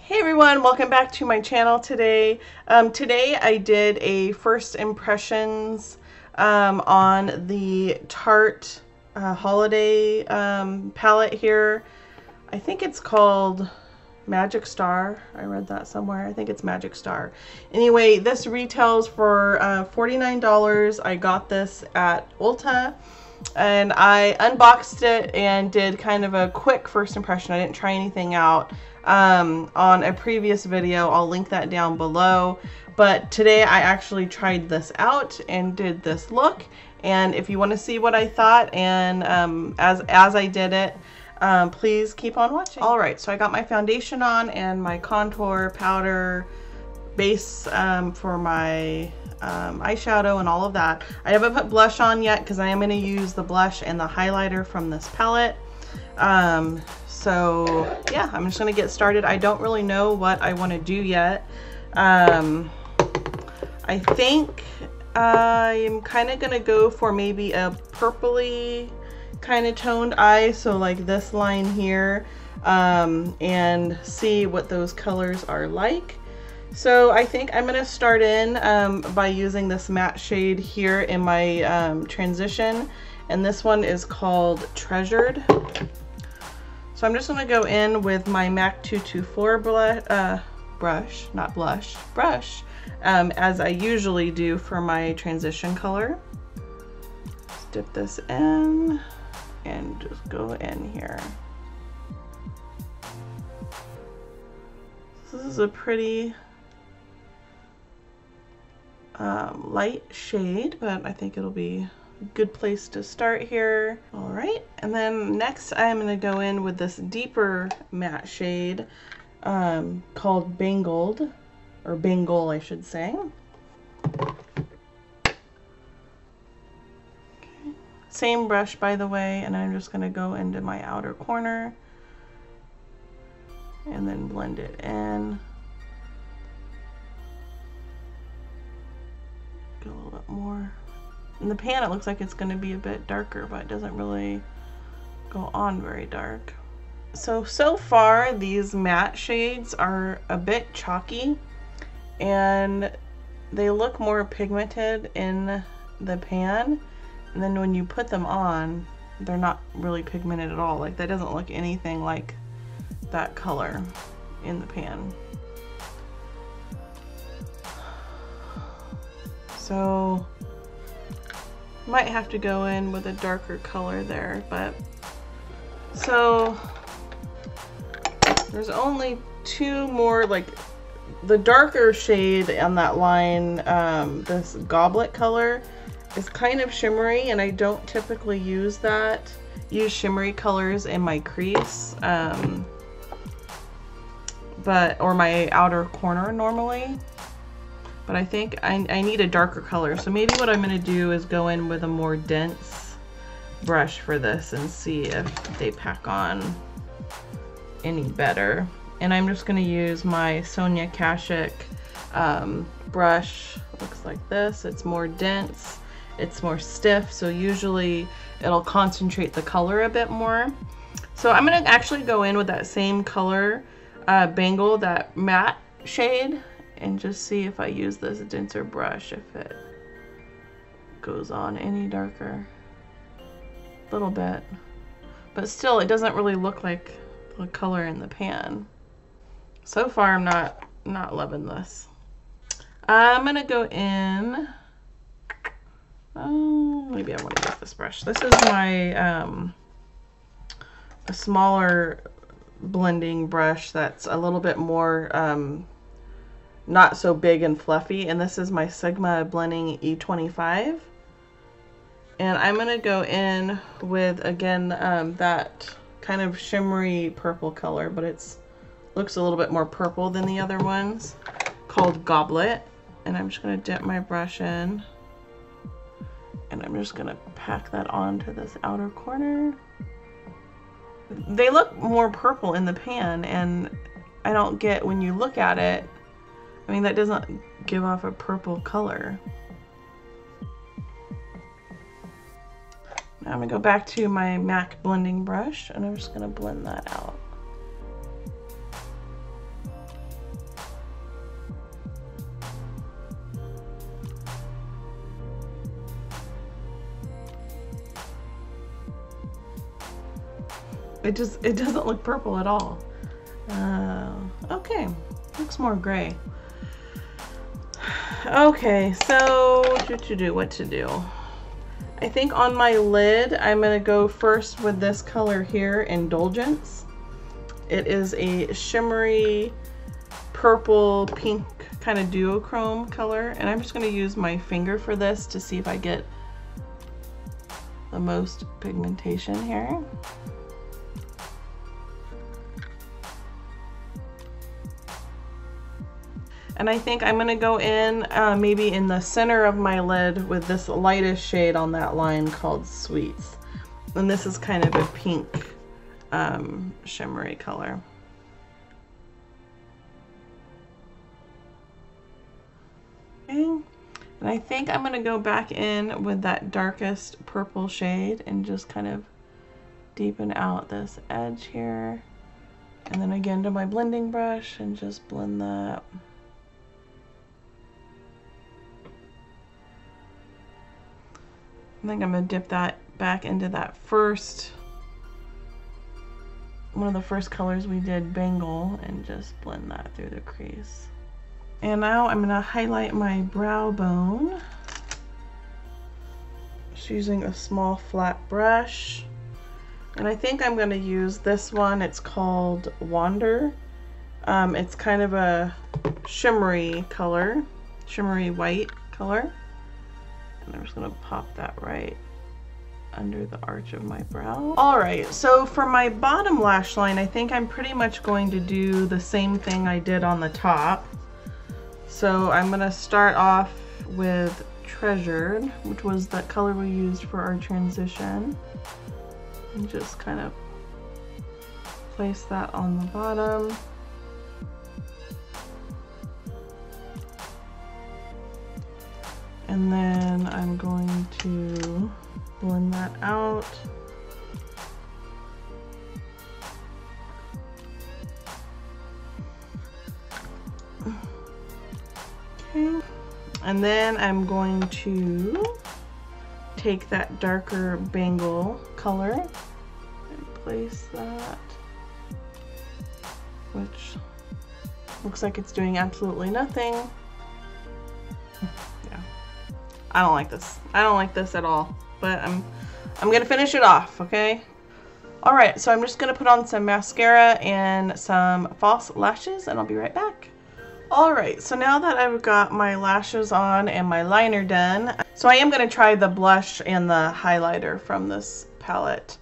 Hey everyone, welcome back to my channel today. Today I did a first impressions on the Tarte Holiday palette here. I think it's called Magic Star. I read that somewhere. I think it's Magic Star. Anyway, this retails for $49. I got this at Ulta. And I unboxed it and did kind of a quick first impression. I didn't try anything out on a previous video. I'll link that down below. But today I actually tried this out and did this look. And if you want to see what I thought and as I did it, please keep on watching. Alright, so I got my foundation on and my contour powder base for my eyeshadow and all of that. I haven't put blush on yet because I am going to use the blush and the highlighter from this palette. So yeah, I'm just going to get started. I don't really know what I want to do yet. I think I'm kind of going to go for maybe a purpley kind of toned eye, so like this line here, and see what those colors are like. So I think I'm going to start in by using this matte shade here in my transition, and this one is called Treasured. So I'm just going to go in with my MAC 224 brush, as I usually do for my transition color. Just dip this in and just go in here. This is a pretty light shade, but I think it'll be a good place to start here. All right, and then next I'm going to go in with this deeper matte shade called Bangled, or Bangle I should say. Okay. Same brush, by the way, and I'm just going to go into my outer corner and then blend it in. A little bit more. In the pan it looks like it's going to be a bit darker, but it doesn't really go on very dark. So far these matte shades are a bit chalky and they look more pigmented in the pan, and then when you put them on they're not really pigmented at all. Like, that doesn't look anything like that color in the pan. So might have to go in with a darker color there, but so there's only two more, like the darker shade on that line, this goblet color is kind of shimmery, and I don't typically use shimmery colors in my crease, or my outer corner normally. But I think I need a darker color. So maybe what I'm going to do is go in with a more dense brush for this and see if they pack on any better. And I'm just going to use my Sonia Kashuk brush. Looks like this. It's more dense. It's more stiff. So usually it'll concentrate the color a bit more. So I'm going to actually go in with that same color, Bangle, that matte shade, and just see if I use this denser brush, if it goes on any darker. A little bit. But still, it doesn't really look like the color in the pan. So far, I'm not loving this. I'm gonna go in. Oh, maybe I want to use this brush. This is my a smaller blending brush that's a little bit more not so big and fluffy, and this is my Sigma Blending E25, and I'm gonna go in with, again, that kind of shimmery purple color, but it's looks a little bit more purple than the other ones, called Goblet. And I'm just gonna dip my brush in, and I'm just gonna pack that onto this outer corner. They look more purple in the pan, and I don't get, when you look at it, I mean, that doesn't give off a purple color. Now I'm gonna go back to my MAC blending brush, and I'm just gonna blend that out. It doesn't look purple at all. Okay, looks more gray. Okay, so what to do? I think on my lid, I'm gonna go first with this color here, Indulgence. It is a shimmery purple pink kind of duochrome color, and I'm just gonna use my finger for this to see if I get the most pigmentation here. And I think I'm gonna go in maybe in the center of my lid with this lightest shade on that line called Sweets. And this is kind of a pink shimmery color. Okay. And I think I'm gonna go back in with that darkest purple shade and just kind of deepen out this edge here. And then again to my blending brush and just blend that. I think I'm gonna dip that back into that one of the first colors we did, Bangle, and just blend that through the crease. And now I'm gonna highlight my brow bone. Just using a small flat brush. And I think I'm gonna use this one, it's called Wander. It's kind of a shimmery color, shimmery white color. And I'm just gonna pop that right under the arch of my brow. All right, so for my bottom lash line, I think I'm pretty much going to do the same thing I did on the top. So I'm gonna start off with Treasured, which was that color we used for our transition. And just kind of place that on the bottom. And then I'm going to blend that out. Okay. And then I'm going to take that darker Bangle color and place that, which looks like it's doing absolutely nothing. I don't like this. I don't like this at all, but I'm gonna finish it off, okay? All right, so I'm just gonna put on some mascara and some false lashes, and I'll be right back. All right, so now that I've got my lashes on and my liner done, so I am gonna try the blush and the highlighter from this palette.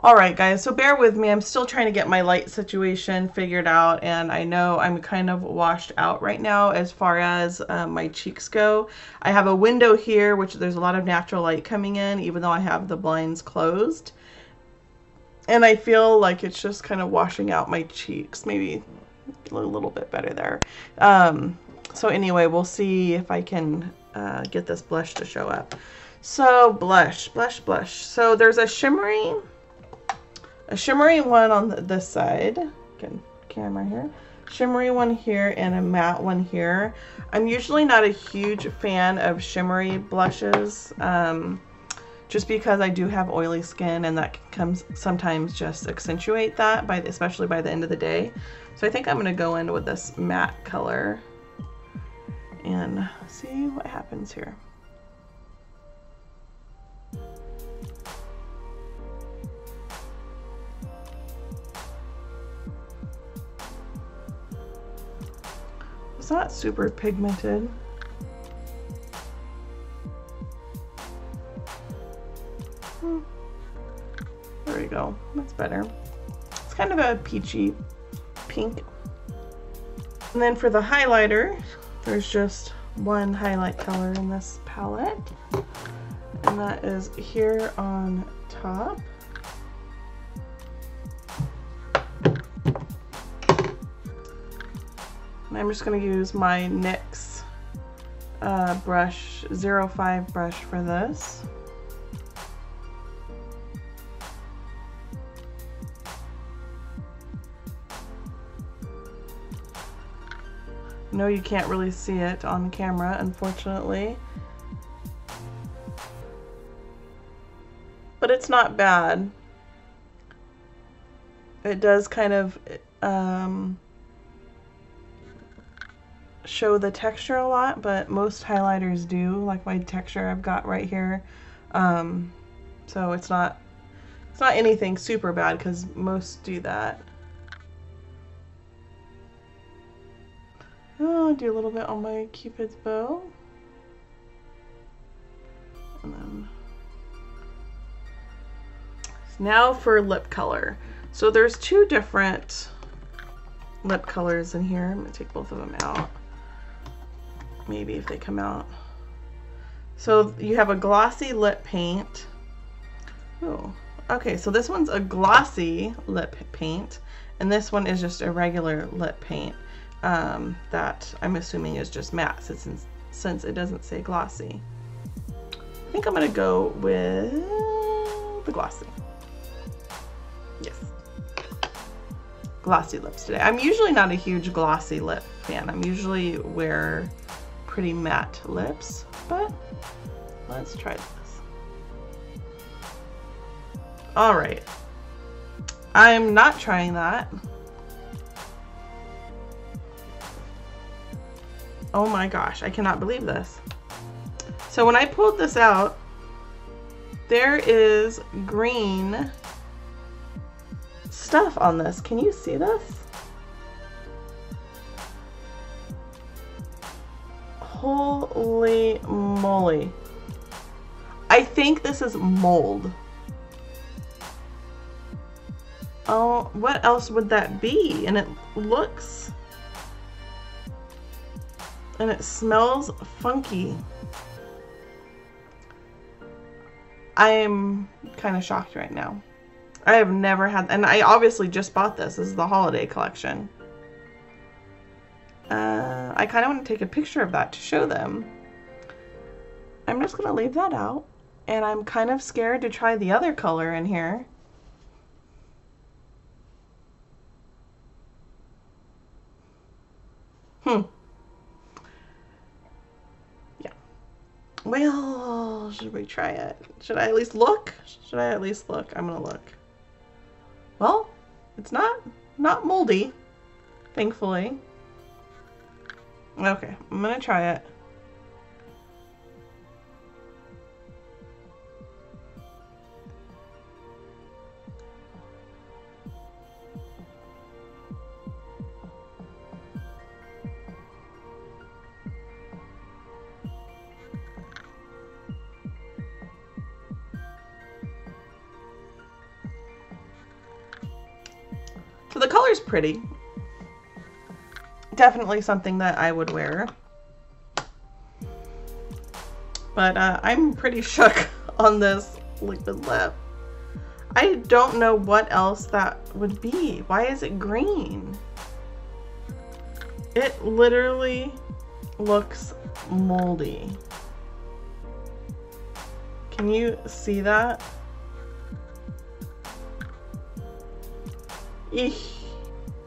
All right, guys, so bear with me. I'm still trying to get my light situation figured out, and I know I'm kind of washed out right now as far as my cheeks go. I have a window here, which there's a lot of natural light coming in, even though I have the blinds closed. And I feel like it's just kind of washing out my cheeks, maybe a little bit better there. So anyway, we'll see if I can get this blush to show up. So blush. So there's a shimmery one on this side, camera here, shimmery one here, and a matte one here. I'm usually not a huge fan of shimmery blushes, just because I do have oily skin, and that can sometimes just accentuate that, especially by the end of the day. So I think I'm gonna go in with this matte color and see what happens here. It's not super pigmented. There we go. That's better. It's kind of a peachy pink. And then for the highlighter, there's just one highlight color in this palette, and that is here on top. And I'm just going to use my NYX brush, 05 brush for this. No, you can't really see it on camera, unfortunately. But it's not bad. It does kind of show the texture a lot, but most highlighters do, like my texture I've got right here. So it's not anything super bad because most do that. Oh, I'll do a little bit on my Cupid's bow. And then now for lip color. So there's two different lip colors in here. I'm gonna take both of them out. Maybe if they come out. So you have a glossy lip paint. Oh, okay, so this one's a glossy lip paint, and this one is just a regular lip paint that I'm assuming is just matte since it doesn't say glossy. I think I'm gonna go with the glossy. Yes. Glossy lips today. I'm usually not a huge glossy lip fan. I'm usually wear pretty matte lips, but let's try this. All right. I'm not trying that. Oh my gosh, I cannot believe this. So when I pulled this out, there is green stuff on this. Can you see this? Holy moly. I think this is mold. Oh, what else would that be? And it looks and it smells funky. I am kind of shocked right now. I have never had, and I obviously just bought this. This is the holiday collection. I kind of want to take a picture of that to show them. I'm just going to leave that out. And I'm kind of scared to try the other color in here. Yeah. Well, should we try it? Should I at least look? Should I at least look? I'm going to look. Well, it's not moldy, thankfully. Okay, I'm gonna try it. So the color's pretty. Definitely something that I would wear. But I'm pretty shook on this liquid lip. I don't know what else that would be. Why is it green? It literally looks moldy. Can you see that? Eesh.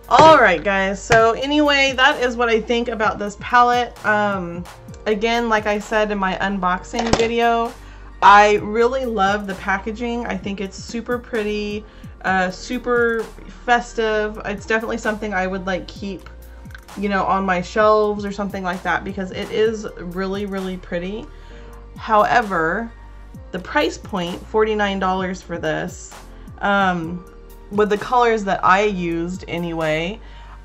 Alright guys, so anyway, that is what I think about this palette. Again, like I said in my unboxing video, I really love the packaging. I think it's super pretty, super festive. It's definitely something I would like keep, you know, on my shelves or something like that because it is really, really pretty. However, the price point, $49 for this, with the colors that I used anyway,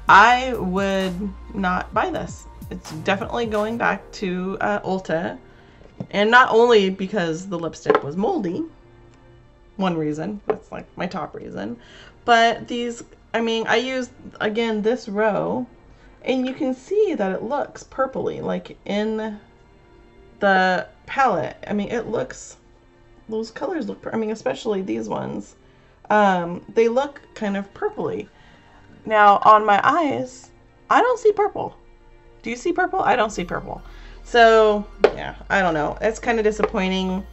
I would not buy this. It's definitely going back to Ulta. And not only because the lipstick was moldy, one reason, that's like my top reason, but these, I mean, I used, again, this row, and you can see that it looks purpley, like in the palette. I mean, it looks, those colors look, I mean, especially these ones. They look kind of purpley. Now on my eyes, I don't see purple. Do you see purple? I don't see purple. So yeah, I don't know. It's kind of disappointing.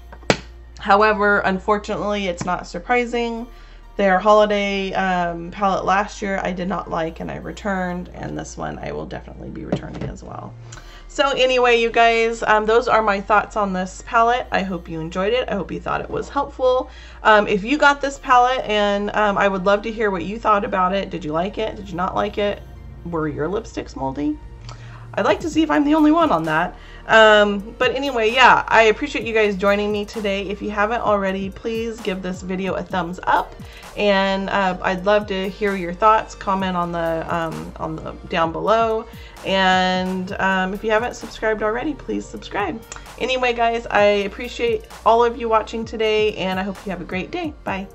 However, unfortunately, it's not surprising. Their holiday palette last year I did not like and I returned, and this one I will definitely be returning as well. So anyway, you guys, those are my thoughts on this palette. I hope you enjoyed it. I hope you thought it was helpful. If you got this palette, and I would love to hear what you thought about it. Did you like it? Did you not like it? Were your lipsticks moldy? I'd like to see if I'm the only one on that. But anyway, yeah, I appreciate you guys joining me today. If you haven't already, please give this video a thumbs up, and I'd love to hear your thoughts. Comment on the down below, and if you haven't subscribed already, please subscribe. Anyway, guys, I appreciate all of you watching today, and I hope you have a great day. Bye.